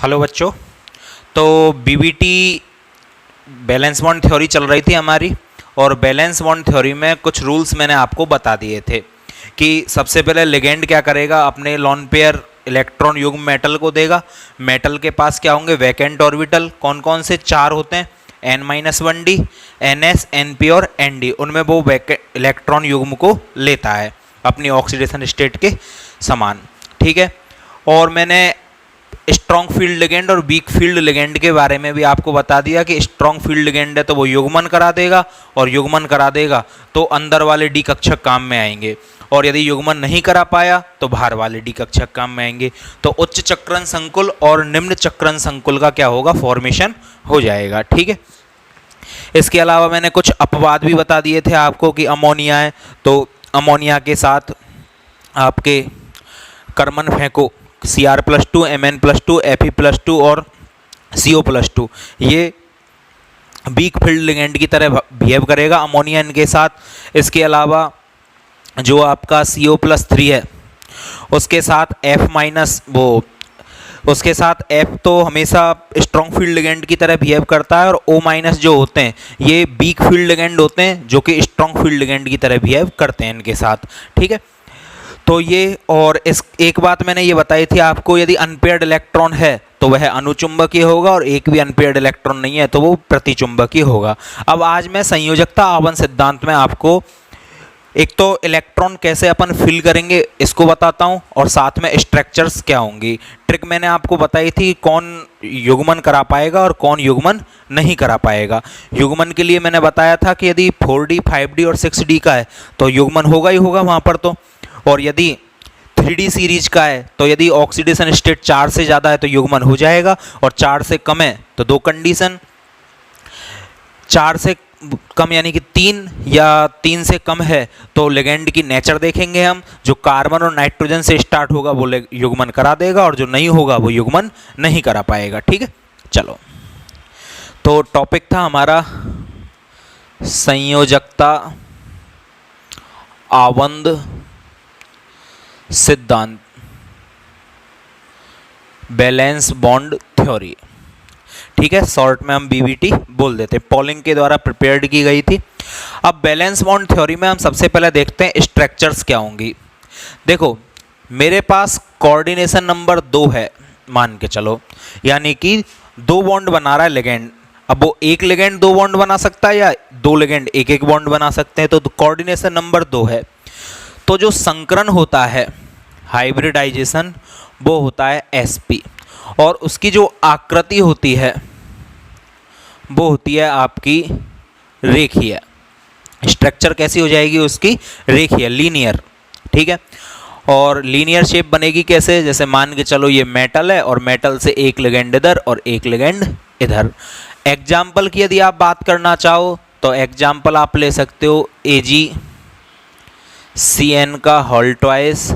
Hello बच्चों। तो BBT valence bond theory चल रही थी हमारी, और बैलेंस बॉन्ड थ्योरी में कुछ रूल्स मैंने आपको बता दिए थे कि सबसे पहले लिगेंड क्या करेगा, अपने लोन पेयर इलेक्ट्रॉन युग्म मेटल को देगा। मेटल के पास क्या होंगे, वैकेंट ऑर्बिटल। कौन कौन से? 4 होते हैं, n-1d, ns, np और nd। उनमें वो इलेक्ट्रॉन युग्म को लेता है अपनी ऑक्सीडेशन स्टेट के समान। ठीक है। और मैंने स्ट्रॉन्ग फील्ड लिगेंड और वीक फील्ड लिगेंड के बारे में भी आपको बता दिया कि स्ट्रॉन्ग फील्ड लिगेंड है तो वो युग्मन करा देगा, और युग्मन करा देगा तो अंदर वाले डी कक्षक काम में आएंगे, और यदि युग्मन नहीं करा पाया तो बाहर वाले डी कक्षक काम में आएंगे। तो उच्च चक्रण संकुल और निम्न चक्रण संकुल का क्या होगा, फॉर्मेशन हो जाएगा। ठीक है। इसके अलावा मैंने कुछ अपवाद भी बता दिए थे आपको कि अमोनिया है तो अमोनिया के साथ आपके कर्मन फेंको Cr+2, Mn+2, Fe+2 और CO+2, ये वीक फील्ड लिगेंड की तरह बिहेव करेगा अमोनिया इनके साथ। इसके अलावा जो आपका CO+3 है उसके साथ उसके साथ F तो हमेशा स्ट्रॉन्ग फील्ड लिगेंड की तरह बिहेव करता है, और O- जो होते हैं ये वीक फील्ड लिगेंड होते हैं जो कि स्ट्रॉन्ग फील्ड लिगेंड की तरह बिहेव करते हैं इनके साथ। ठीक है। तो ये, और इस एक बात मैंने ये बताई थी आपको, यदि अनपेयर्ड इलेक्ट्रॉन है तो वह अनुचुंबकीय होगा, और एक भी अनपेयर्ड इलेक्ट्रॉन नहीं है तो वो प्रतिचुंबकीय होगा। अब आज मैं संयोजकता आवन सिद्धांत में आपको एक तो इलेक्ट्रॉन कैसे अपन फिल करेंगे इसको बताता हूँ, और साथ में स्ट्रक्चर्स क्या होंगी। ट्रिक मैंने आपको बताई थी कौन युग्मन करा पाएगा और कौन युग्मन नहीं करा पाएगा। युग्मन के लिए मैंने बताया था कि यदि 4d, 5d और 6d का है तो युग्मन होगा ही होगा वहाँ पर तो, और यदि 3D सीरीज का है तो यदि ऑक्सीडेशन स्टेट 4 से ज़्यादा है तो युग्मन हो जाएगा, और 4 से कम है तो 2 कंडीशन, 4 से कम यानी कि 3 या 3 से कम है तो लिगेंड की नेचर देखेंगे हम। जो कार्बन और नाइट्रोजन से स्टार्ट होगा वो युग्मन करा देगा, और जो नहीं होगा वो युग्मन नहीं करा पाएगा। ठीक है। चलो, तो टॉपिक था हमारा संयोजकता आबंध सिद्धांत, बैलेंस बॉन्ड थ्योरी। ठीक है, शॉर्ट में हम बीबीटी बोल देते हैं, पॉलिंग के द्वारा प्रिपेयर्ड की गई थी। अब बैलेंस बॉन्ड थ्योरी में हम सबसे पहले देखते हैं स्ट्रक्चर्स क्या होंगी। देखो, मेरे पास कोऑर्डिनेशन नंबर 2 है मान के चलो, यानी कि 2 बॉन्ड बना रहा है लिगेंड। अब वो एक लिगेंड 2 बॉन्ड बना सकता है या 2 लिगेंड एक एक बॉन्ड बना सकते हैं, तो कोऑर्डिनेशन नंबर 2 है। तो जो संकरण होता है, हाइब्रिडाइजेशन, वो होता है sp, और उसकी जो आकृति होती है वो होती है आपकी रेखीय। स्ट्रक्चर कैसी हो जाएगी उसकी, रेखीय, लीनियर। ठीक है। और लीनियर शेप बनेगी कैसे, जैसे मान के चलो ये मेटल है और मेटल से एक लिगेंड इधर और एक लिगेंड इधर। एग्जाम्पल की यदि आप बात करना चाहो तो एग्जाम्पल आप ले सकते हो AgCN का होल ट्वाइस।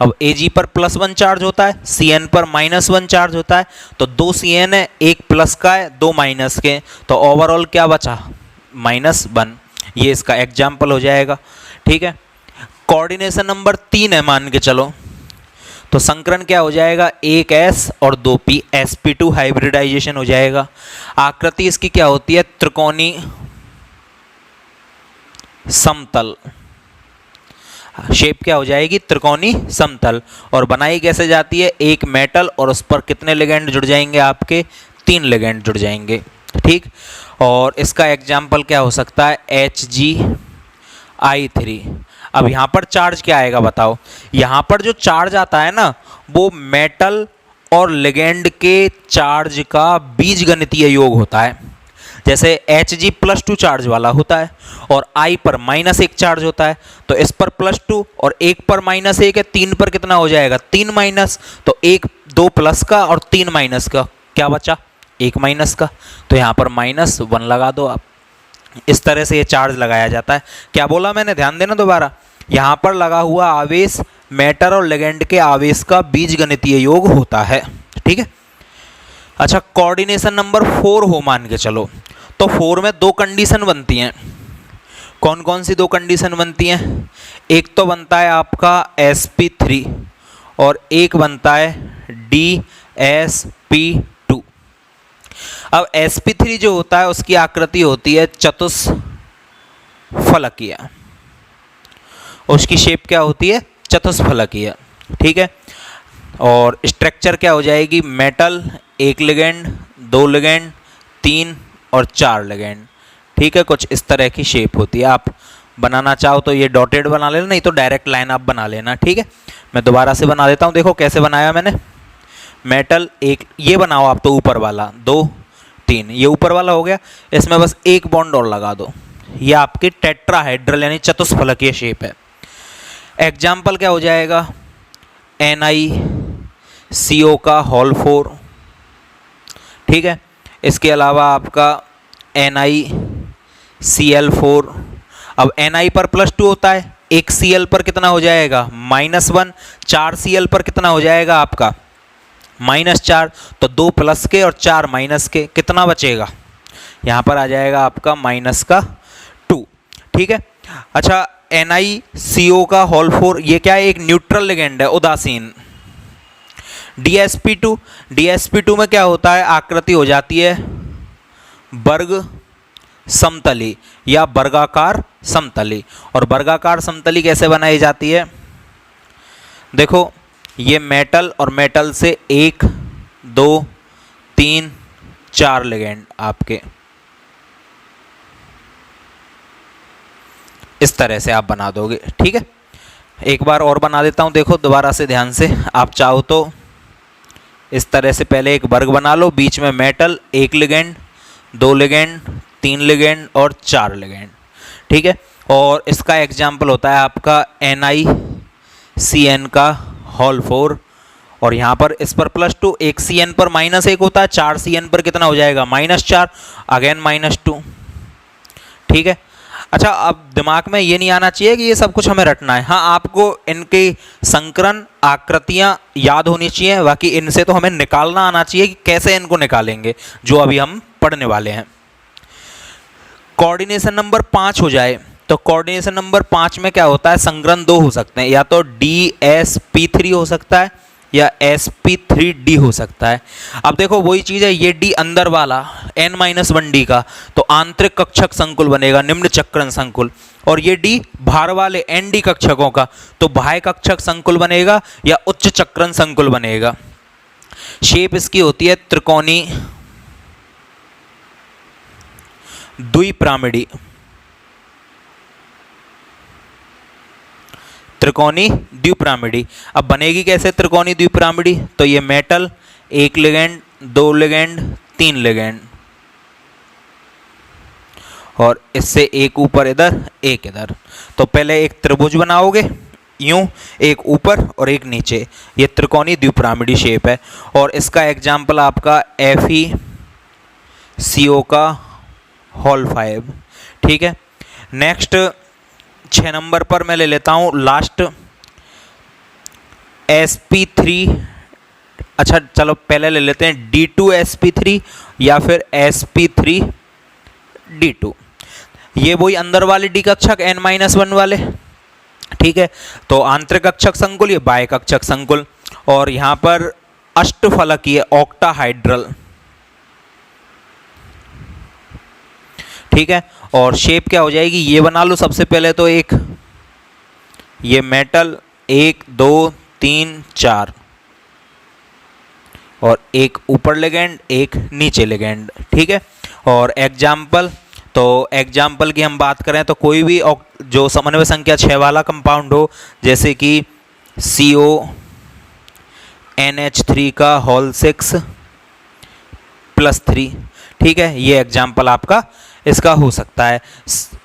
अब Ag पर +1 चार्ज होता है, Cn पर -1 चार्ज होता है, तो 2 Cn है, एक प्लस का है, 2 माइनस के, तो ओवरऑल क्या बचा, -1। ये इसका एग्जाम्पल हो जाएगा। ठीक है। कोऑर्डिनेशन नंबर 3 है मान के चलो, तो संकरण क्या हो जाएगा, 1s और 2p, sp2 हाइब्रिडाइजेशन हो जाएगा। आकृति इसकी क्या होती है, त्रिकोणी समतल। शेप क्या हो जाएगी, त्रिकोणी समतल। और बनाई कैसे जाती है, एक मेटल और उस पर कितने लिगेंड जुड़ जाएंगे, आपके 3 लिगेंड जुड़ जाएंगे। ठीक। और इसका एग्जाम्पल क्या हो सकता है, Hgi3। अब यहाँ पर चार्ज क्या आएगा बताओ, यहाँ पर जो चार्ज आता है ना वो मेटल और लिगेंड के चार्ज का बीजगणितीय योग होता है। जैसे Hg+2 चार्ज वाला होता है और I पर -1 चार्ज होता है, तो इस पर +2 और 1 पर -1 है, 3 पर कितना हो जाएगा, 3 माइनस, तो 2 प्लस का और 3 माइनस का, क्या बचा, 1 माइनस का, तो यहाँ पर -1 लगा दो आप। इस तरह से ये चार्ज लगाया जाता है। क्या बोला मैंने, ध्यान देना दोबारा, यहाँ पर लगा हुआ आवेश मेटल और लिगेंड के आवेश का बीजगणितीय योग होता है। ठीक है। अच्छा, कोऑर्डिनेशन नंबर 4 हो मान के चलो, तो 4 में 2 कंडीशन बनती हैं। कौन कौन सी 2 कंडीशन बनती हैं, एक तो बनता है आपका sp3 और एक बनता है ds P2। अब sp3 जो होता है उसकी आकृति होती है चतुष्फलकीय, उसकी शेप क्या होती है, चतुष्फलकीय। ठीक है, और स्ट्रक्चर क्या हो जाएगी, मेटल, एक लिगेंड, दो लिगेंड, 3 और 4 लिगेंड। ठीक है, कुछ इस तरह की शेप होती है। आप बनाना चाहो तो ये डॉटेड बना लेना, नहीं तो डायरेक्ट लाइन आप बना लेना। ठीक है, मैं दोबारा से बना देता हूँ, देखो कैसे बनाया मैंने। मेटल एक, ये बनाओ आप तो ऊपर वाला, 2 3, ये ऊपर वाला हो गया, इसमें बस एक बॉन्ड और लगा दो, ये आपकी टेट्राहेड्रल यानी चतुष्फलकीय शेप है। एग्जाम्पल क्या हो जाएगा, NiCO का होल 4। ठीक है, इसके अलावा आपका NiCl4। अब Ni पर +2 होता है, एक Cl पर कितना हो जाएगा, -1, 4 Cl पर कितना हो जाएगा आपका -4, तो 2 प्लस के और 4 माइनस के, कितना बचेगा, यहाँ पर आ जाएगा आपका -2। ठीक है, अच्छा NiCO का होल 4, ये क्या है, एक न्यूट्रल लिगेंड है, उदासीन। DsP2 में क्या होता है, आकृति हो जाती है वर्ग समतली या वर्गाकार समतली। और वर्गाकार समतली कैसे बनाई जाती है, देखो ये मेटल और मेटल से 1 2 3 4 लिगेंड आपके इस तरह से आप बना दोगे। ठीक है, एक बार और बना देता हूं, देखो दोबारा से ध्यान से। आप चाहो तो इस तरह से पहले एक वर्ग बना लो, बीच में मेटल, एक लिगेंड, 2 लिगेंड, 3 लिगेंड और 4 लिगेंड। ठीक है, और इसका एग्जाम्पल होता है आपका NiCN का होल 4। और यहाँ पर इस पर +2, एक Cn पर -1 होता है, 4 Cn पर कितना हो जाएगा, -4, अगेन -2। ठीक है, अच्छा अब दिमाग में ये नहीं आना चाहिए कि ये सब कुछ हमें रटना है। हाँ, आपको इनकी संकरण आकृतियाँ याद होनी चाहिए, बाकी इनसे तो हमें निकालना आना चाहिए कि कैसे इनको निकालेंगे, जो अभी हम पढ़ने वाले हैं। कोऑर्डिनेशन नंबर 5 हो जाए तो कोऑर्डिनेशन नंबर 5 में क्या होता है, संकरण 2 हो सकते हैं, या तो DsP3 हो सकता है या sp3d हो सकता है। अब देखो वही चीज़ है, ये d अंदर वाला n-1d का तो आंतरिक कक्षक संकुल बनेगा, निम्न चक्रण संकुल। और ये d बाहर वाले nd कक्षकों का तो बाह्य कक्षक संकुल बनेगा या उच्च चक्रण संकुल बनेगा। शेप इसकी होती है त्रिकोणी द्विपिरामिडी, त्रिकोणी द्विपिरामिडी। अब बनेगी कैसे त्रिकोणी द्विपिरामिडी, तो ये मेटल, एक लिगेंड, 2 लिगेंड, 3 लिगेंड, और इससे एक ऊपर इधर, एक इधर। तो पहले एक त्रिभुज बनाओगे यूं, एक ऊपर और एक नीचे, ये त्रिकोणी द्विपिरामिडी शेप है। और इसका एग्जाम्पल आपका FeCO का होल 5। ठीक है, नेक्स्ट 6 नंबर पर मैं ले लेता हूं लास्ट, sp3। अच्छा चलो पहले ले लेते हैं D2sp3 या फिर sp3d2। ये वही अंदर वाले d कक्षक n-1 वाले। ठीक है, तो आंतरिक कक्षक संकुल, ये बाह्य कक्षक संकुल, और यहाँ पर अष्टफलकीय ऑक्टाहाइड्रल। ठीक है, और शेप क्या हो जाएगी, ये बना लो सबसे पहले तो एक, ये मेटल, 1 2 3 4, और एक ऊपर लिगेंड, एक नीचे लिगेंड। ठीक है, और एग्जाम्पल, तो एग्जाम्पल की हम बात करें तो कोई भी जो समन्वय संख्या 6 वाला कंपाउंड हो, जैसे कि CONH3 का होल 6 +3। ठीक है, ये एग्जाम्पल आपका इसका हो सकता है।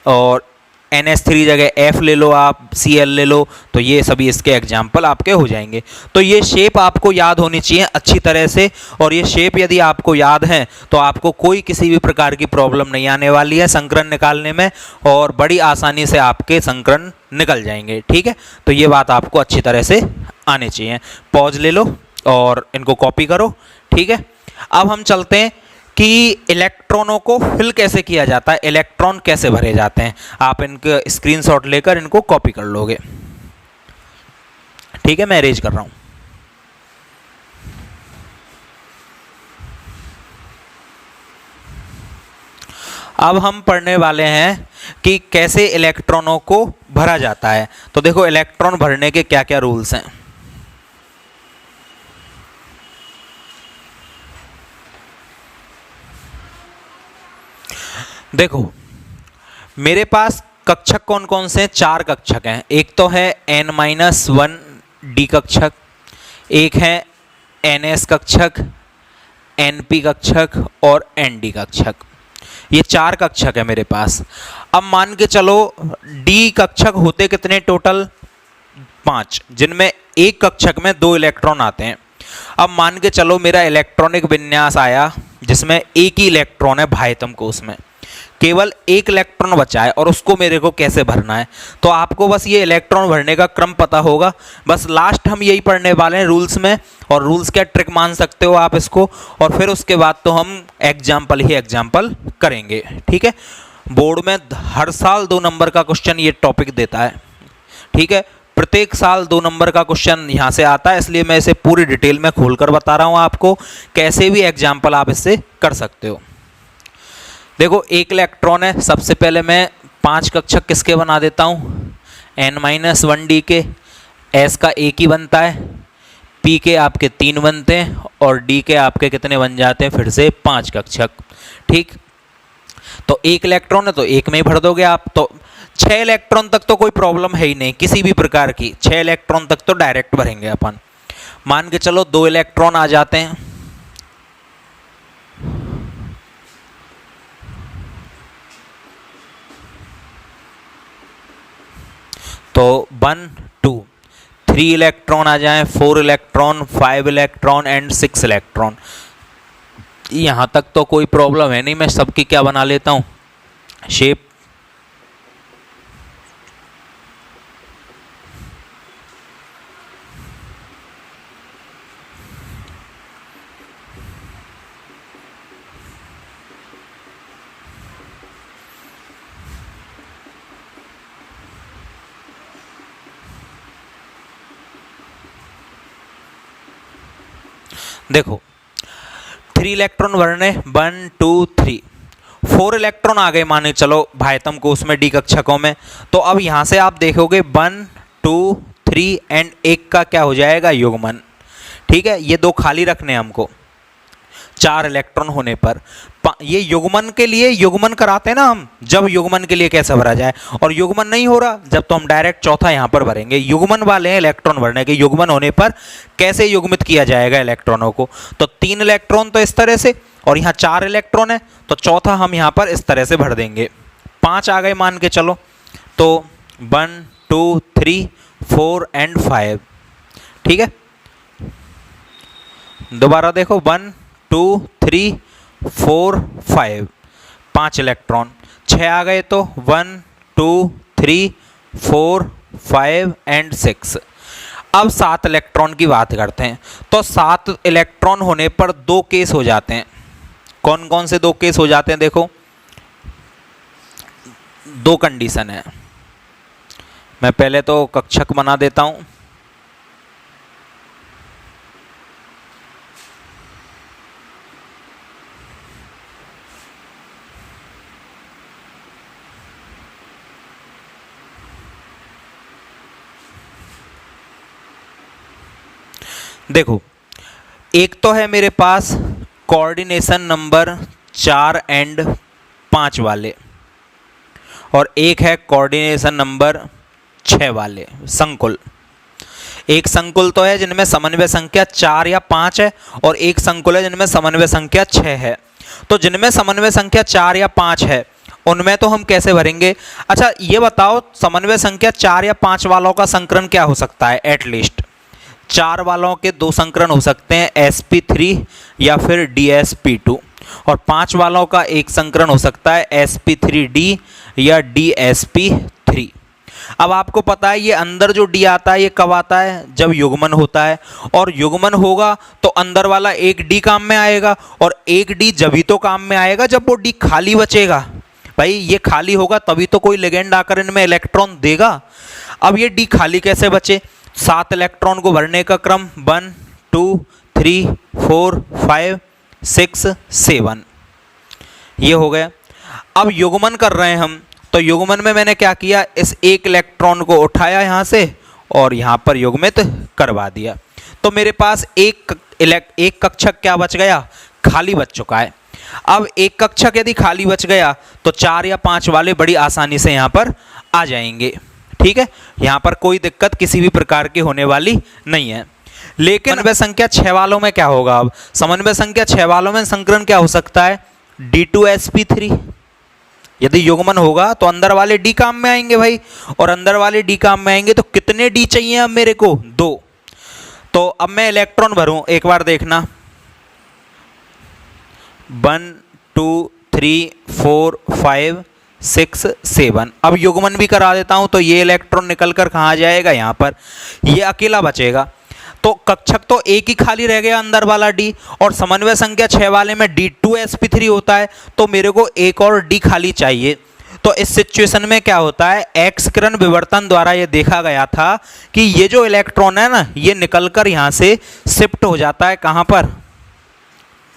और NH3 जगह F ले लो आप, Cl ले लो, तो ये सभी इसके एग्जाम्पल आपके हो जाएंगे। तो ये शेप आपको याद होनी चाहिए अच्छी तरह से, और ये शेप यदि आपको याद है तो आपको कोई किसी भी प्रकार की प्रॉब्लम नहीं आने वाली है संकरण निकालने में, और बड़ी आसानी से आपके संकरण निकल जाएंगे। ठीक है, तो ये बात आपको अच्छी तरह से आनी चाहिए। पॉज ले लो और इनको कॉपी करो। ठीक है, अब हम चलते हैं कि इलेक्ट्रॉनों को फिल कैसे किया जाता है, इलेक्ट्रॉन कैसे भरे जाते हैं। आप इनके स्क्रीनशॉट लेकर इनको कॉपी कर लोगे। ठीक है, मैं अरेंज कर रहा हूं। अब हम पढ़ने वाले हैं कि कैसे इलेक्ट्रॉनों को भरा जाता है। तो देखो इलेक्ट्रॉन भरने के क्या क्या रूल्स हैं। देखो मेरे पास कक्षक कौन कौन से हैं? 4 कक्षक हैं। एक तो है n-1 d कक्षक, एक है ns कक्षक, np कक्षक और nd कक्षक। ये 4 कक्षक है मेरे पास। अब मान के चलो d कक्षक होते कितने टोटल? 5, जिनमें एक कक्षक में 2 इलेक्ट्रॉन आते हैं। अब मान के चलो मेरा इलेक्ट्रॉनिक विन्यास आया जिसमें एक ही इलेक्ट्रॉन है भाइतम कोश में, केवल एक इलेक्ट्रॉन बचा है और उसको मेरे को कैसे भरना है। तो आपको बस ये इलेक्ट्रॉन भरने का क्रम पता होगा। बस लास्ट हम यही पढ़ने वाले हैं रूल्स में, और रूल्स क्या ट्रिक मान सकते हो आप इसको। और फिर उसके बाद तो हम एग्जाम्पल ही एग्जाम्पल करेंगे, ठीक है। बोर्ड में हर साल 2 नंबर का क्वेश्चन ये टॉपिक देता है, ठीक है। प्रत्येक साल 2 नंबर का क्वेश्चन यहाँ से आता है, इसलिए मैं इसे पूरी डिटेल में खोलकर बता रहा हूँ आपको। कैसे भी एग्जाम्पल आप इससे कर सकते हो। देखो एक इलेक्ट्रॉन है, सबसे पहले मैं 5 कक्षक किसके बना देता हूँ? n-1 d के। s का एक ही बनता है, p के आपके 3 बनते हैं और d के आपके कितने बन जाते हैं? फिर से 5 कक्षक, ठीक। तो एक इलेक्ट्रॉन है तो एक में ही भर दोगे आप। तो 6 इलेक्ट्रॉन तक तो कोई प्रॉब्लम है ही नहीं किसी भी प्रकार की। 6 इलेक्ट्रॉन तक तो डायरेक्ट भरेंगे अपन। मान के चलो 2 इलेक्ट्रॉन आ जाते हैं, तो 1 2 3 इलेक्ट्रॉन आ जाएं, 4 इलेक्ट्रॉन, 5 इलेक्ट्रॉन एंड 6 इलेक्ट्रॉन। यहाँ तक तो कोई प्रॉब्लम है नहीं। मैं सबकी क्या बना लेता हूँ? शेप। देखो 3 इलेक्ट्रॉन भरने, 1 2 3। 4 इलेक्ट्रॉन आ गए माने चलो भाइतम कोश में डी कक्षकों में। तो अब यहां से आप देखोगे 1 2 3 एंड 1 का क्या हो जाएगा? युग्मन, ठीक है। ये 2 खाली रखने हैं हमको 4 इलेक्ट्रॉन होने पर। ये युग्मन के लिए युग्मन कराते हैं ना हम, जब युग्मन के लिए कैसे भरा जाए। और युग्मन नहीं हो रहा जब, तो हम डायरेक्ट चौथा यहां पर भरेंगे। युग्मन वाले हैं इलेक्ट्रॉन भरने के। युग्मन होने पर कैसे युग्मित किया जाएगा इलेक्ट्रॉनों को? तो 3 इलेक्ट्रॉन तो इस तरह से, और यहाँ 4 इलेक्ट्रॉन है तो चौथा हम यहाँ पर इस तरह से भर देंगे। 5 आ गए मान के चलो, तो 1 2 3 4 एंड 5, ठीक है। दोबारा देखो 1 2 3 4 5, 5 इलेक्ट्रॉन। 6 आ गए तो 1 2 3 4 5 एंड 6। अब 7 इलेक्ट्रॉन की बात करते हैं। तो 7 इलेक्ट्रॉन होने पर 2 केस हो जाते हैं। कौन कौन से 2 केस हो जाते हैं? देखो 2 कंडीशन है। मैं पहले तो कक्षक बना देता हूं। देखो एक तो है मेरे पास कोऑर्डिनेशन नंबर 4 एंड 5 वाले, और एक है कोऑर्डिनेशन नंबर 6 वाले संकुल। एक संकुल तो है जिनमें समन्वय संख्या 4 या 5 है, और एक संकुल है जिनमें समन्वय संख्या 6 है। तो जिनमें समन्वय संख्या 4 या 5 है उनमें तो हम कैसे भरेंगे? अच्छा ये बताओ, समन्वय संख्या 4 या 5 वालों का संकरण क्या हो सकता है? एटलीस्ट 4 वालों के 2 संकरण हो सकते हैं, sp3 या फिर dsp2, और 5 वालों का एक संकरण हो सकता है sp3d या dsp3। अब आपको पता है ये अंदर जो d आता है ये कब आता है? जब युग्मन होता है, और युग्मन होगा तो अंदर वाला एक d काम में आएगा, और एक d जब ही तो काम में आएगा जब वो d खाली बचेगा। भाई ये खाली होगा तभी तो कोई लिगेंड आकर इनमें इलेक्ट्रॉन देगा। अब ये d खाली कैसे बचे? 7 इलेक्ट्रॉन को भरने का क्रम 1 2 3 4 5 6 7 ये हो गया। अब युग्मन कर रहे हैं हम, तो युग्मन में मैंने क्या किया, इस एक इलेक्ट्रॉन को उठाया यहाँ से और यहाँ पर युग्मित करवा दिया। तो मेरे पास एक कक्षक क्या बच गया, खाली बच चुका है। अब एक कक्षक यदि खाली बच गया तो 4 या 5 वाले बड़ी आसानी से यहाँ पर आ जाएंगे। ठीक है, यहाँ पर कोई दिक्कत किसी भी प्रकार की होने वाली नहीं है। लेकिन समन्वय संख्या 6 वालों में क्या होगा, अब समन्वय संख्या 6 वालों में संकरण क्या हो सकता है, D2sp3। यदि युग्मन होगा तो अंदर वाले डी काम में आएंगे भाई, और अंदर वाले डी काम में आएंगे तो कितने डी चाहिए अब मेरे को, 2। तो अब मैं इलेक्ट्रॉन भरूं, एक बार देखना, 1 2 3 4 5 6 7। अब युग्मन भी करा देता हूं तो ये इलेक्ट्रॉन निकलकर कहाँ जाएगा, यहाँ पर, ये अकेला बचेगा। तो कक्षक तो एक ही खाली रह गया अंदर वाला डी, और समन्वय संख्या 6 वाले में D2sp3 होता है, तो मेरे को एक और डी खाली चाहिए। तो इस सिचुएशन में क्या होता है, एक्स किरण विवर्तन द्वारा ये देखा गया था कि ये जो इलेक्ट्रॉन है ना, ये निकलकर यहाँ से शिफ्ट हो जाता है कहाँ पर,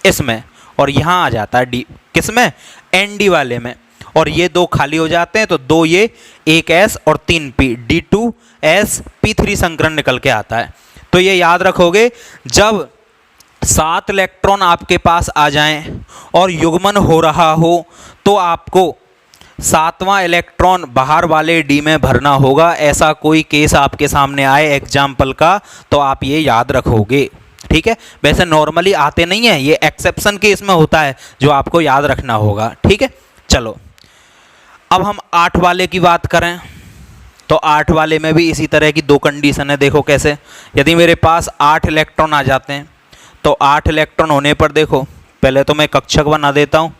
इसमें, और यहाँ आ जाता है डी, किसमें, ND वाले में, और ये 2 खाली हो जाते हैं। तो 2 ये, 1 S और 3 P, D2sp3 संकरण निकल के आता है। तो ये याद रखोगे, जब 7 इलेक्ट्रॉन आपके पास आ जाएं और युग्मन हो रहा हो तो आपको 7वां इलेक्ट्रॉन बाहर वाले डी में भरना होगा। ऐसा कोई केस आपके सामने आए एग्जाम्पल का तो आप ये याद रखोगे। ठीक है, वैसे नॉर्मली आते नहीं है, ये एक्सेप्शन केस में होता है जो आपको याद रखना होगा। ठीक है, चलो अब हम 8 वाले की बात करें तो 8 वाले में भी इसी तरह की 2 कंडीशन है। देखो कैसे, यदि मेरे पास 8 इलेक्ट्रॉन आ जाते हैं तो 8 इलेक्ट्रॉन होने पर देखो, पहले तो मैं कक्षक बना देता हूं।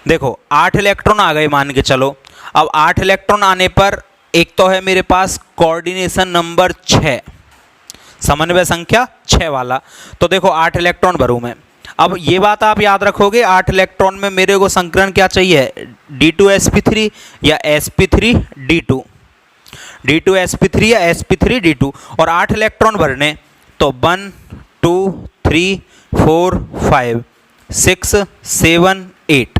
देखो 8 इलेक्ट्रॉन आ गए मान के चलो। अब 8 इलेक्ट्रॉन आने पर एक तो है मेरे पास कोऑर्डिनेशन नंबर 6, समन्वय संख्या 6 वाला। तो देखो 8 इलेक्ट्रॉन भरूं मैं। अब ये बात आप याद रखोगे, 8 इलेक्ट्रॉन में मेरे को संकरण क्या चाहिए, D2sp3 या sp3d2, D2sp3 या sp3d2, और 8 इलेक्ट्रॉन भरने तो 1 2 3 4 5 6 7 8।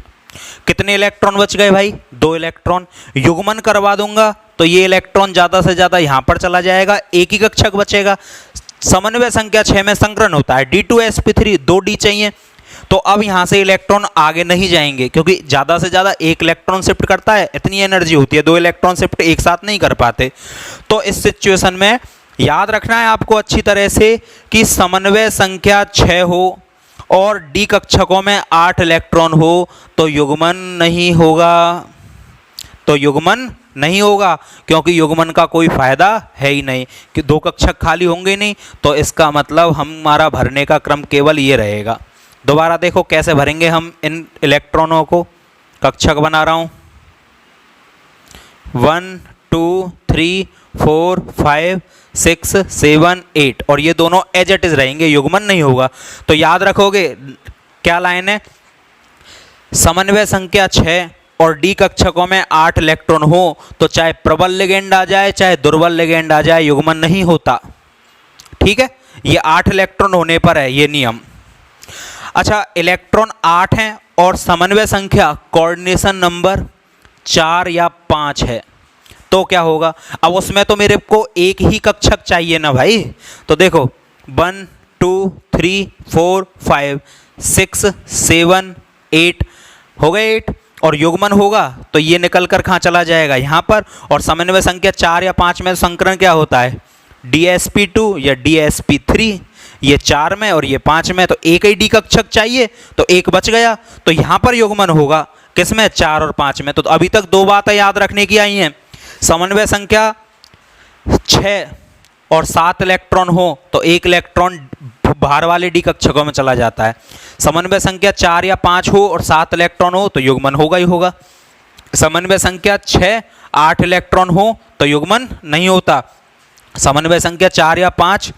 कितने इलेक्ट्रॉन बच गए भाई, 2 इलेक्ट्रॉन। युग्मन करवा दूंगा तो ये इलेक्ट्रॉन ज़्यादा से ज़्यादा यहाँ पर चला जाएगा, एक ही कक्षक बचेगा। समन्वय संख्या 6 में संकरण होता है, D2sp3 2 डी चाहिए। तो अब यहाँ से इलेक्ट्रॉन आगे नहीं जाएंगे क्योंकि ज़्यादा से ज़्यादा एक इलेक्ट्रॉन शिफ्ट करता है, इतनी एनर्जी होती है, 2 इलेक्ट्रॉन शिफ्ट एक साथ नहीं कर पाते। तो इस सिचुएशन में याद रखना है आपको अच्छी तरह से कि समन्वय संख्या 6 हो और डी कक्षकों में 8 इलेक्ट्रॉन हो तो युग्मन नहीं होगा, तो युग्मन नहीं होगा क्योंकि युग्मन का कोई फायदा है ही नहीं कि 2 कक्षक खाली होंगे नहीं। तो इसका मतलब हमारा भरने का क्रम केवल ये रहेगा। दोबारा देखो कैसे भरेंगे हम इन इलेक्ट्रॉनों को, कक्षक बना रहा हूँ, 1 2 3 4 5 6 7 8, और ये दोनों एज इट इज रहेंगे, युग्मन नहीं होगा। तो याद रखोगे क्या लाइन है, समन्वय संख्या 6 और डी कक्षकों में 8 इलेक्ट्रॉन हो तो चाहे प्रबल लिगेंड आ जाए चाहे दुर्बल लिगेंड आ जाए, युग्मन नहीं होता। ठीक है, ये 8 इलेक्ट्रॉन होने पर है ये नियम। अच्छा, इलेक्ट्रॉन 8 हैं और समन्वय संख्या कोऑर्डिनेशन नंबर 4 या 5 है तो क्या होगा, अब उसमें तो मेरे को एक ही कक्षक चाहिए ना भाई। तो देखो 1 2 3 4 5 6 7 8 हो गए 8, और युग्मन होगा तो ये निकल कर कहाँ चला जाएगा, यहाँ पर। और समन्वय संख्या 4 या 5 में संकरण क्या होता है, DSP2 या DSP3, ये 4 में और ये 5 में, तो एक ही डी कक्षक चाहिए तो एक बच गया, तो यहाँ पर युग्मन होगा किसमें, 4 और 5 में। तो अभी तक 2 बातें याद रखने की आई हैं, समन्वय संख्या 6 और 7 इलेक्ट्रॉन हो तो एक इलेक्ट्रॉन बाहर वाले डी कक्षकों में चला जाता है। समन्वय संख्या 4 या 5 हो और 7 इलेक्ट्रॉन हो तो युग्मन होगा ही होगा। समन्वय संख्या 6 8 इलेक्ट्रॉन हो तो युग्मन नहीं होता। समन्वय संख्या 4 या 5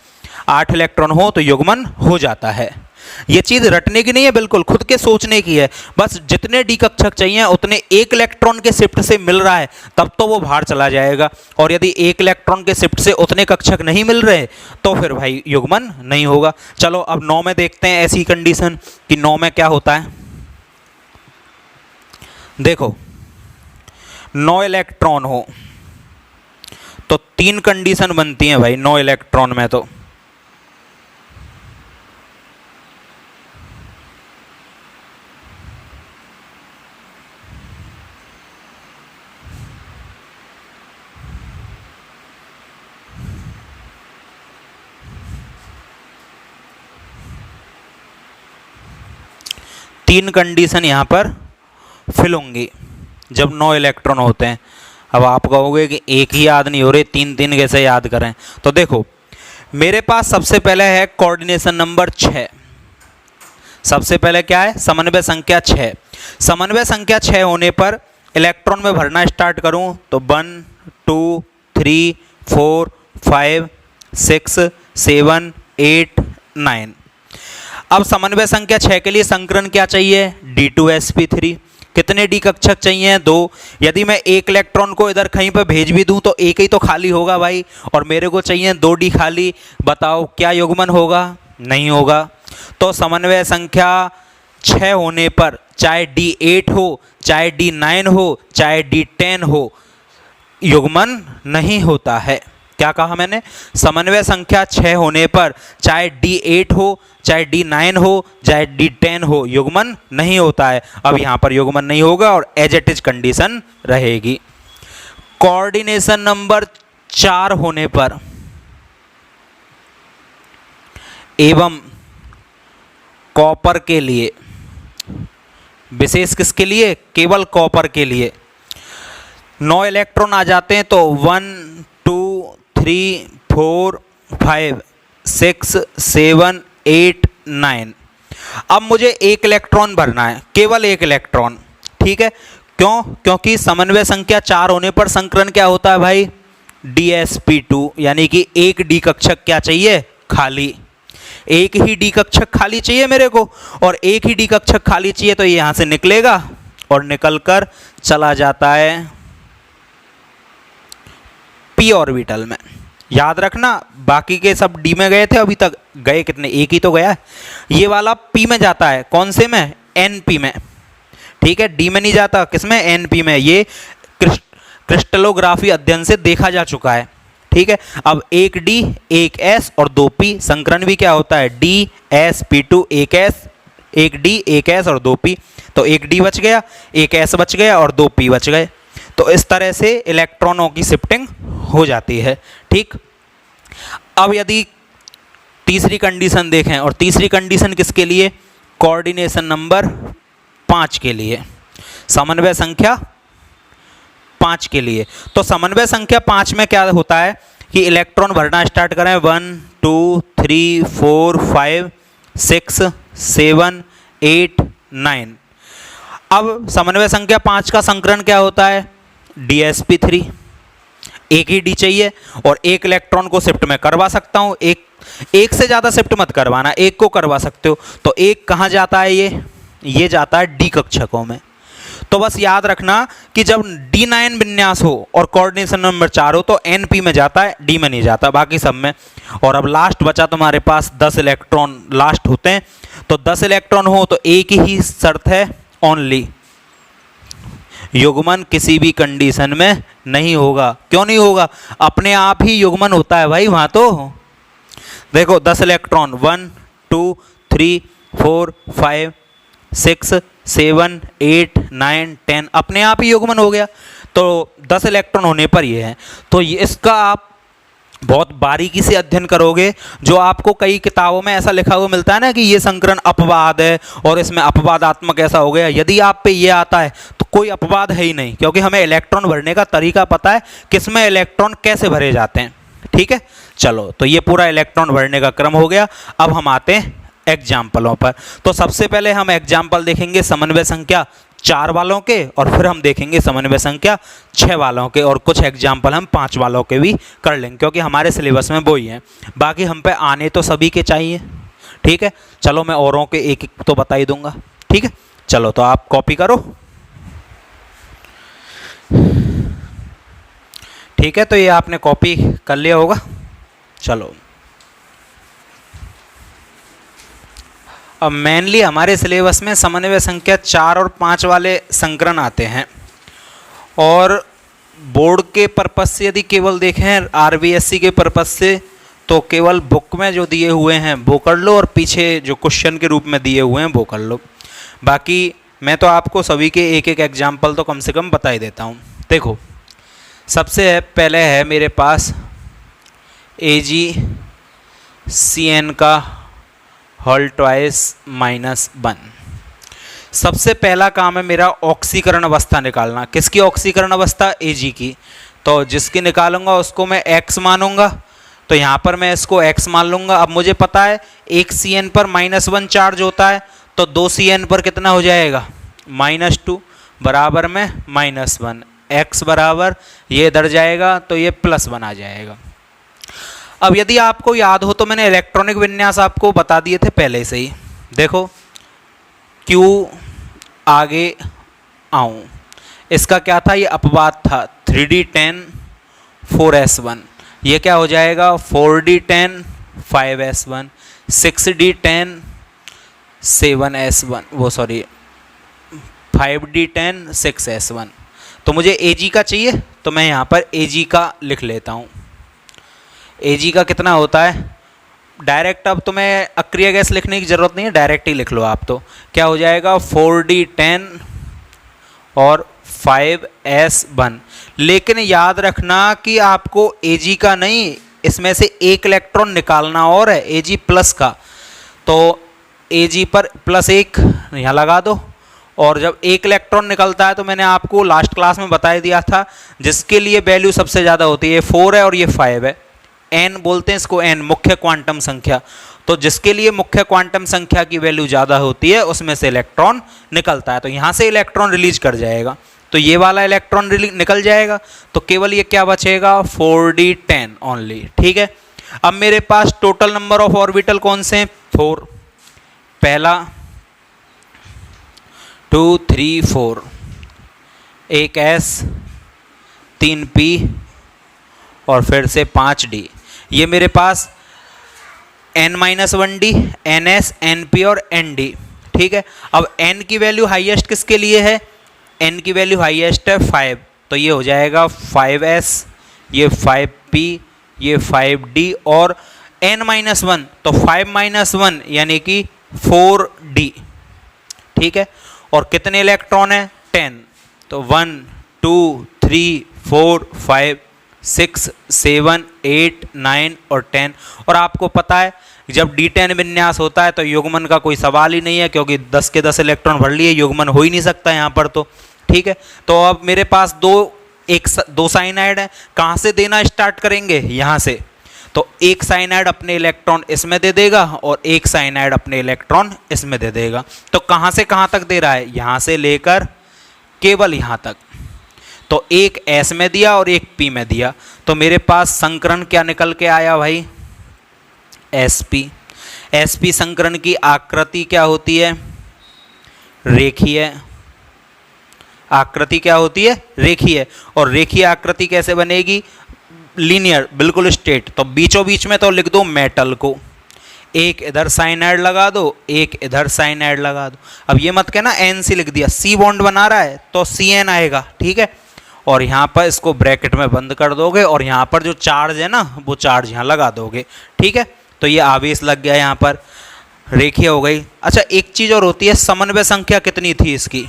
8 इलेक्ट्रॉन हो तो युग्मन हो जाता है। ये चीज़ रटने की नहीं है, बिल्कुल खुद के सोचने की है। बस जितने डी कक्षक चाहिए उतने एक इलेक्ट्रॉन के शिफ्ट से मिल रहा है तब तो वो बाहर चला जाएगा, और यदि एक इलेक्ट्रॉन के शिफ्ट से उतने कक्षक नहीं मिल रहे तो फिर भाई युग्मन नहीं होगा। चलो अब 9 में देखते हैं ऐसी कंडीशन कि 9 में क्या होता है। देखो 9 इलेक्ट्रॉन हो तो 3 कंडीशन बनती हैं भाई 9 इलेक्ट्रॉन में। तो तीन कंडीशन यहां पर फिल होंगी जब 9 इलेक्ट्रॉन होते हैं। अब आप कहोगे कि एक ही याद नहीं हो रहे, 3 कैसे याद करें? तो देखो मेरे पास सबसे पहले है कोऑर्डिनेशन नंबर 6। सबसे पहले क्या है? समन्वय संख्या 6। समन्वय संख्या 6 होने पर इलेक्ट्रॉन में भरना स्टार्ट करूं तो 1 2 3 4 5 6 7 8 9। अब समन्वय संख्या 6 के लिए संकरण क्या चाहिए? D2sp3। कितने डी कक्षक चाहिए? 2। यदि मैं एक इलेक्ट्रॉन को इधर कहीं पर भेज भी दूं तो एक ही तो खाली होगा भाई, और मेरे को चाहिए 2 डी खाली। बताओ क्या युग्मन होगा? नहीं होगा। तो समन्वय संख्या 6 होने पर चाहे D8 हो, चाहे D9 हो, चाहे D10 हो, युग्मन नहीं होता है। क्या कहा मैंने? समन्वय संख्या 6 होने पर चाहे D8 हो, चाहे D9 हो, चाहे D10 हो, युग्मन नहीं होता है। अब यहां पर युग्मन नहीं होगा और एज इट इज कंडीशन रहेगी। कोऑर्डिनेशन नंबर 4 होने पर एवं कॉपर के लिए, विशेष किसके लिए? केवल कॉपर के लिए 9 इलेक्ट्रॉन आ जाते हैं तो 1 2 3 4 5 6 7 8 9। अब मुझे एक इलेक्ट्रॉन भरना है, केवल एक इलेक्ट्रॉन। ठीक है, क्यों? क्योंकि समन्वय संख्या 4 होने पर संकरण क्या होता है भाई? DsP2, यानी कि एक डी कक्षक क्या चाहिए? खाली। एक ही डी कक्षक खाली चाहिए मेरे को, और एक ही डी कक्षक खाली चाहिए तो ये यहां से निकलेगा और निकलकर चला जाता है p ऑर्बिटल में। याद रखना बाकी के सब डी में गए थे, अभी तक गए कितने? एक ही तो गया है। ये वाला पी में जाता है, कौन से में? एनपी में। ठीक है, डी में नहीं जाता, किसमें? एनपी में। ये क्रिस्टलोग्राफी अध्ययन से देखा जा चुका है। ठीक है, अब एक डी एक एस और 2 पी। संकरण भी क्या होता है? DsP2 एक एस, एक डी एक एस और 2 पी। तो एक डी बच गया, एक एस बच गया और 2 पी बच गए। तो इस तरह से इलेक्ट्रॉनों की शिफ्टिंग हो जाती है। ठीक, अब यदि तीसरी कंडीशन देखें, और तीसरी कंडीशन किसके लिए? कोऑर्डिनेशन नंबर 5 के लिए, समन्वय संख्या 5 के लिए। तो समन्वय संख्या 5 में क्या होता है कि इलेक्ट्रॉन भरना स्टार्ट करें 1 2 3 4 5 6 7 8 9। अब समन्वय संख्या 5 का संकरण क्या होता है? DsP3। एक ही डी चाहिए और एक इलेक्ट्रॉन को शिफ्ट में करवा सकता हूं। एक से ज्यादा शिफ्ट मत करवाना, एक को करवा सकते हो। तो एक कहां जाता है? ये जाता है डी कक्षकों में। तो बस याद रखना कि जब D9 विन्यास हो और कोऑर्डिनेशन नंबर 4 हो तो NP में जाता है, डी में नहीं जाता, बाकी सब में। और अब लास्ट बचा तुम्हारे पास 10 इलेक्ट्रॉन लास्ट होते हैं। तो 10 इलेक्ट्रॉन हो तो एक ही शर्त है, ओनली, युग्मन किसी भी कंडीशन में नहीं होगा। क्यों नहीं होगा? अपने आप ही युग्मन होता है भाई वहां तो। देखो 10 इलेक्ट्रॉन 1 2 3 4 5 6 7 8 9 10 अपने आप ही युग्मन हो गया। तो 10 इलेक्ट्रॉन होने पर ये है। तो इसका आप बहुत बारीकी से अध्ययन करोगे। जो आपको कई किताबों में ऐसा लिखा हुआ मिलता है ना कि ये संकरण अपवाद है और इसमें अपवादात्मक ऐसा हो गया, यदि आप पे ये आता है तो कोई अपवाद है ही नहीं, क्योंकि हमें इलेक्ट्रॉन भरने का तरीका पता है, किसमें इलेक्ट्रॉन कैसे भरे जाते हैं। ठीक है, चलो तो ये पूरा इलेक्ट्रॉन भरने का क्रम हो गया। अब हम आते हैं एग्जाम्पलों पर। तो सबसे पहले हम एग्जाम्पल देखेंगे समन्वय संख्या 4 वालों के, और फिर हम देखेंगे समन्वय संख्या 6 वालों के, और कुछ एग्जाम्पल हम 5 वालों के भी कर लेंगे, क्योंकि हमारे सिलेबस में वो ही हैं। बाकी हम पे आने तो सभी के चाहिए। ठीक है, चलो मैं औरों के एक एक तो बता ही दूंगा। ठीक है, चलो तो आप कॉपी करो। ठीक है, तो ये आपने कॉपी कर लिया होगा। चलो अब मेनली हमारे सिलेबस में समन्वय संख्या 4 और 5 वाले संकरण आते हैं, और बोर्ड के पर्पस से यदि केवल देखें आरबीएससी के पर्पस से तो केवल बुक में जो दिए हुए हैं वो कर लो और पीछे जो क्वेश्चन के रूप में दिए हुए हैं वो कर लो। बाकी मैं तो आपको सभी के एक एक एग्जाम्पल तो कम से कम बता ही देता हूँ। देखो सबसे पहले है मेरे पास AgCN का होल ट्वाइस -1। सबसे पहला काम है मेरा ऑक्सीकरण अवस्था निकालना। किसकी ऑक्सीकरण अवस्था? Ag की। तो जिसकी निकालूंगा उसको मैं x मानूंगा, तो यहाँ पर मैं इसको x मान लूँगा। अब मुझे पता है 1 Cn पर -1 चार्ज होता है, तो 2 Cn पर कितना हो जाएगा? -2 बराबर में -1। x बराबर ये इधर जाएगा तो ये +1 आ जाएगा। अब यदि आपको याद हो तो मैंने इलेक्ट्रॉनिक विन्यास आपको बता दिए थे पहले से ही। देखो Q आगे आऊँ, इसका क्या था? ये अपवाद था 3d10 4s1। ये क्या हो जाएगा? 4d10 5s1, 6d10 7s1, वो सॉरी 5d10 6s1। तो मुझे Ag का चाहिए तो मैं यहाँ पर Ag का लिख लेता हूँ। Ag का कितना होता है? डायरेक्ट अब तुम्हें अक्रिय गैस लिखने की ज़रूरत नहीं है, डायरेक्ट ही लिख लो आप। तो क्या हो जाएगा? 4d10 और 5s1। लेकिन याद रखना कि आपको Ag का नहीं, इसमें से एक इलेक्ट्रॉन निकालना और है Ag प्लस का। तो Ag पर +1 यहाँ लगा दो, और जब एक इलेक्ट्रॉन निकलता है तो मैंने आपको लास्ट क्लास में बता दिया था जिसके लिए वैल्यू सबसे ज़्यादा होती है 4 है और ये 5 है। n बोलते हैं इसको, n मुख्य क्वांटम संख्या। तो जिसके लिए मुख्य क्वांटम संख्या की वैल्यू ज़्यादा होती है उसमें से इलेक्ट्रॉन निकलता है, तो यहाँ से इलेक्ट्रॉन रिलीज कर जाएगा। तो ये वाला इलेक्ट्रॉन निकल जाएगा, तो केवल ये क्या बचेगा? 4d10 only. ठीक है, अब मेरे पास टोटल नंबर ऑफ ऑर्बिटल कौन से हैं? 4। पहला 2 3 4, एक s 3 p और फिर से 5d। ये मेरे पास n-1d, ns, np और nd। ठीक है, अब n की वैल्यू हाईएस्ट किसके लिए है? n की वैल्यू हाईएस्ट है 5, तो ये हो जाएगा 5s, ये 5p, ये 5d और n-1, तो 5 - 1 यानी कि 4d। ठीक है, और कितने इलेक्ट्रॉन है? 10। तो 1 2 3 4 5 6 7 8 9 और 10। और आपको पता है जब D10 विन्यास होता है तो युग्मन का कोई सवाल ही नहीं है, क्योंकि 10 के 10 इलेक्ट्रॉन भर लिए, युग्मन हो ही नहीं सकता यहाँ पर। तो ठीक है, तो अब मेरे पास दो साइनाइड है। कहाँ से देना स्टार्ट करेंगे? यहाँ से। तो एक साइनाइड अपने इलेक्ट्रॉन इसमें दे देगा और एक साइनाइड अपने इलेक्ट्रॉन इसमें दे देगा। तो कहाँ से कहाँ तक दे रहा है? यहाँ से लेकर केवल यहाँ तक। तो एक S में दिया और एक P में दिया, तो मेरे पास संकरण क्या निकल के आया भाई? SP। SP संकरण की आकृति क्या होती है? रेखीय। आकृति क्या होती है? रेखीय। और रेखीय आकृति कैसे बनेगी? लीनियर, बिल्कुल स्ट्रेट। तो बीचों बीच में तो लिख दो मेटल को, एक इधर साइनाइड लगा दो, एक इधर साइनाइड लगा दो। अब ये मत कहना NC लिख दिया, C बॉन्ड बना रहा है तो CN आएगा। ठीक है, और यहाँ पर इसको ब्रैकेट में बंद कर दोगे और यहाँ पर जो चार्ज है ना वो चार्ज यहाँ लगा दोगे। ठीक है, तो ये आवेश लग गया, यहाँ पर रेखीय हो गई। अच्छा, एक चीज़ और होती है, समन्वय संख्या कितनी थी इसकी?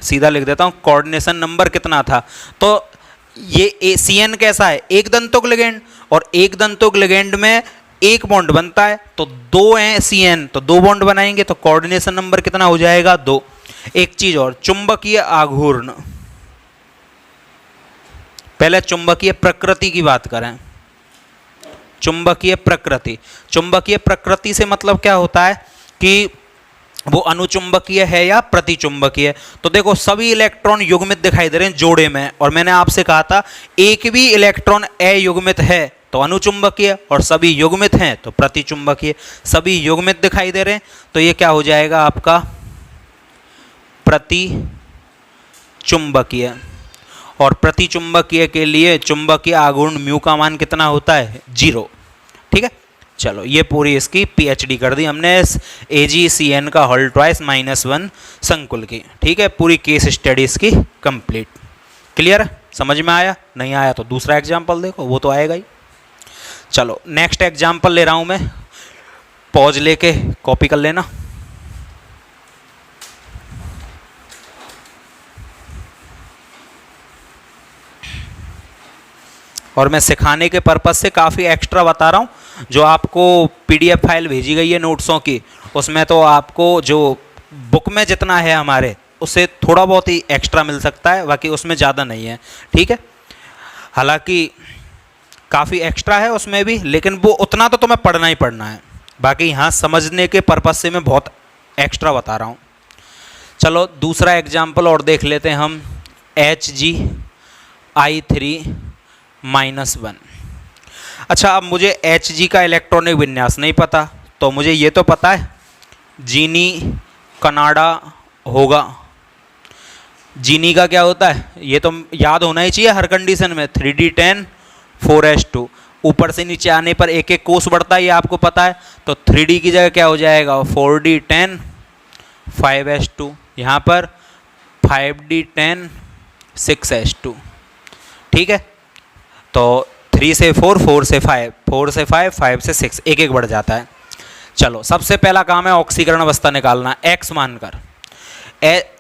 सीधा लिख देता हूँ, कोऑर्डिनेशन नंबर कितना था। तो ये CN कैसा है? एक दंतुक लिगेंड, और एक दंतुक लिगेंड में एक बॉन्ड बनता है, तो 2 हैं CN, तो 2 बॉन्ड बनाएंगे, तो कोऑर्डिनेशन नंबर कितना हो जाएगा? 2। एक चीज और, चुंबकीय आघूर्ण। पहले चुंबकीय प्रकृति की बात करें। चुंबकीय प्रकृति, चुंबकीय प्रकृति से मतलब क्या होता है कि वो अनुचुंबकीय है या प्रतिचुंबकीय। तो देखो सभी इलेक्ट्रॉन युग्मित दिखाई दे रहे हैं जोड़े में, और मैंने आपसे कहा था एक भी इलेक्ट्रॉन अयुग्मित है तो अनुचुंबकीय, और सभी युग्मित हैं तो प्रतिचुंबकीय। सभी युग्मित दिखाई दे रहे हैं तो ये क्या हो जाएगा आपका प्रतिचुंबकीय। और प्रतिचुंबकीय के लिए चुंबकीय आघूर्ण म्यू का मान कितना होता है? 0। ठीक है, चलो ये पूरी इसकी पीएचडी कर दी हमने AgCN का होल ट्वाइस -1 संकुल की। ठीक है, पूरी केस स्टडी इसकी कंप्लीट। क्लियर है? समझ में आया? नहीं आया तो दूसरा एग्जाम्पल देखो, वो तो आएगा ही। चलो नेक्स्ट एग्जाम्पल ले रहा हूं मैं, पॉज लेके कॉपी कर लेना। और मैं सिखाने के पर्पज से काफ़ी एक्स्ट्रा बता रहा हूँ। जो आपको PDF फाइल भेजी गई है नोट्सों की, उसमें तो आपको जो बुक में जितना है हमारे, उससे थोड़ा बहुत ही एक्स्ट्रा मिल सकता है, बाकी उसमें ज़्यादा नहीं है। ठीक है, हालांकि काफ़ी एक्स्ट्रा है उसमें भी, लेकिन वो उतना तो तुम्हें पढ़ना ही पढ़ना है। बाकी यहाँ समझने के पर्पज से मैं बहुत एक्स्ट्रा बता रहा हूँ। चलो दूसरा एग्जाम्पल और देख लेते हैं हम, Hg(I3-1)। अच्छा, अब मुझे Hg का इलेक्ट्रॉनिक विन्यास नहीं पता, तो मुझे ये तो पता है जीनी कनाडा होगा। जीनी का क्या होता है ये तो याद होना ही चाहिए हर कंडीशन में, 3d10 4s2। ऊपर से नीचे आने पर एक एक कोष बढ़ता है, ये आपको पता है। तो 3d की जगह क्या हो जाएगा? 4d10 5s2। यहाँ पर 5d10 6s2। ठीक है, तो 3 से 4, 4 से 5, 4 से 5, 5 से 6, एक एक बढ़ जाता है। चलो सबसे पहला काम है ऑक्सीकरण अवस्था निकालना, x मानकर।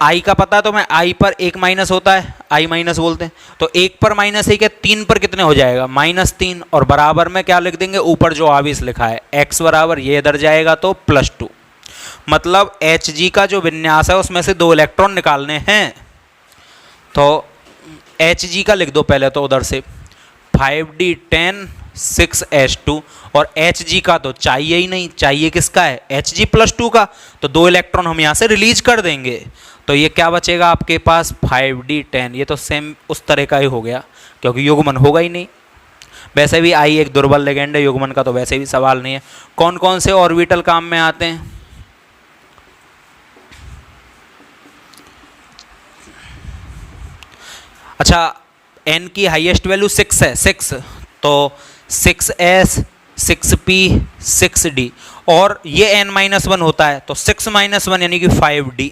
I का पता है तो मैं I पर 1 माइनस होता है, I माइनस बोलते हैं। तो 1 पर -1 है, 3 पर कितने हो जाएगा? -3। और बराबर में क्या लिख देंगे? ऊपर जो आवेश लिखा है x बराबर, ये इधर जाएगा तो +2। मतलब Hg का जो विन्यास है उसमें से 2 इलेक्ट्रॉन निकालने हैं। तो Hg का लिख दो पहले तो उधर से 5d10 6s2। और Hg का तो चाहिए ही नहीं, चाहिए किसका है? Hg+2 का। तो 2 इलेक्ट्रॉन हम यहाँ से रिलीज कर देंगे, तो ये क्या बचेगा आपके पास? 5d10। ये तो सेम उस तरह का ही हो गया, क्योंकि युग्मन होगा ही नहीं। वैसे भी I एक दुर्बल लिगेंड है, युग्मन का तो वैसे भी सवाल नहीं है। कौन कौन से ऑर्बिटल काम में आते हैं? अच्छा, n की हाईएस्ट वैल्यू 6 है, 6, तो 6s 6p 6d। और ये n-1 होता है, तो 6-1 यानी कि 5d।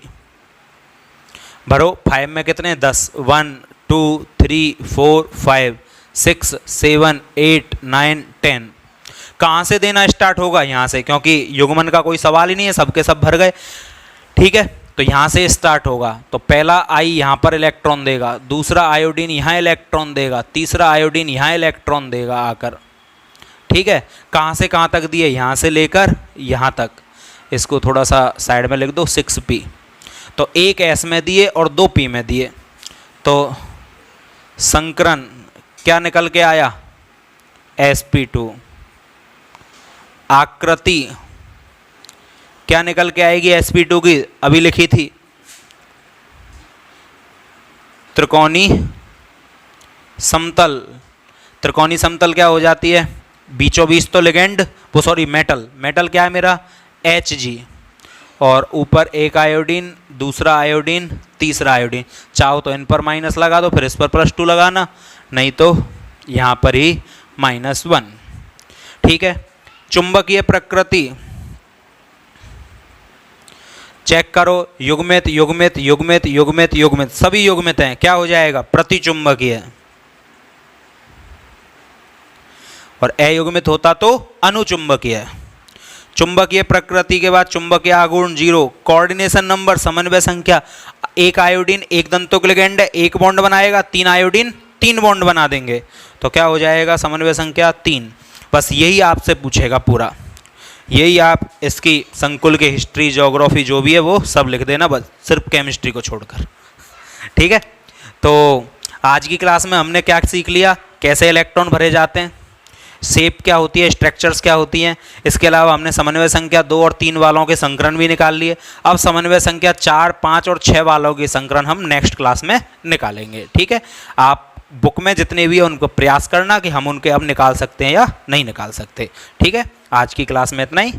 भरो 5 में कितने? 10। 1 2 3 4 5 6 7 8 9 10। कहाँ से देना स्टार्ट होगा? यहाँ से, क्योंकि युग्मन का कोई सवाल ही नहीं है, सबके सब भर गए। ठीक है, तो यहाँ से स्टार्ट होगा। तो पहला I यहाँ पर इलेक्ट्रॉन देगा, दूसरा आयोडीन यहाँ इलेक्ट्रॉन देगा, तीसरा आयोडीन यहाँ इलेक्ट्रॉन देगा आकर। ठीक है, कहाँ से कहाँ तक दिए? यहाँ से लेकर यहाँ तक। इसको थोड़ा सा साइड में लिख दो, 6p। तो एक S में दिए और 2 p में दिए, तो संकरण क्या निकल के आया? sp2। आकृति क्या निकल के आएगी sp2 की? अभी लिखी थी, त्रिकोणी समतल। त्रिकोणी समतल क्या हो जाती है? बीचों बीच तो लिगेंड, वो सॉरी मेटल, मेटल क्या है मेरा? Hg। और ऊपर एक आयोडीन, दूसरा आयोडीन, तीसरा आयोडीन। चाहो तो इन पर माइनस लगा दो, फिर इस पर +2 लगाना, नहीं तो यहाँ पर ही -1। ठीक है, चुंबकीय प्रकृति चेक करो, युग्मित युग्मित युग्मित युग्मित युग्मित, सभी युग्मित हैं। क्या हो जाएगा? प्रतिचुंबकीय। और अयुग्मित होता तो अनुचुंबकीय। चुंबकीय प्रकृति के बाद चुंबकीय आघूर्ण 0, कोऑर्डिनेशन नंबर समन्वय संख्या। एक आयोडीन एक दंतुक लिगेंड है, एक बॉन्ड बनाएगा, 3 आयोडीन 3 बॉन्ड बना देंगे, तो क्या हो जाएगा? समन्वय संख्या 3। बस यही आपसे पूछेगा पूरा, यही आप इसकी संकुल के हिस्ट्री ज्योग्राफी जो भी है वो सब लिख देना, बस सिर्फ केमिस्ट्री को छोड़कर। ठीक है, तो आज की क्लास में हमने क्या सीख लिया? कैसे इलेक्ट्रॉन भरे जाते हैं, शेप क्या होती है, स्ट्रक्चर्स क्या होती हैं। इसके अलावा हमने समन्वय संख्या 2 और 3 वालों के संकरण भी निकाल लिए। अब समन्वय संख्या 4, 5 और 6 वालों के संकरण हम नेक्स्ट क्लास में निकालेंगे। ठीक है, आप बुक में जितने भी हैं उनको प्रयास करना कि हम उनके अब निकाल सकते हैं या नहीं निकाल सकते। ठीक है, आज की क्लास में इतना ही।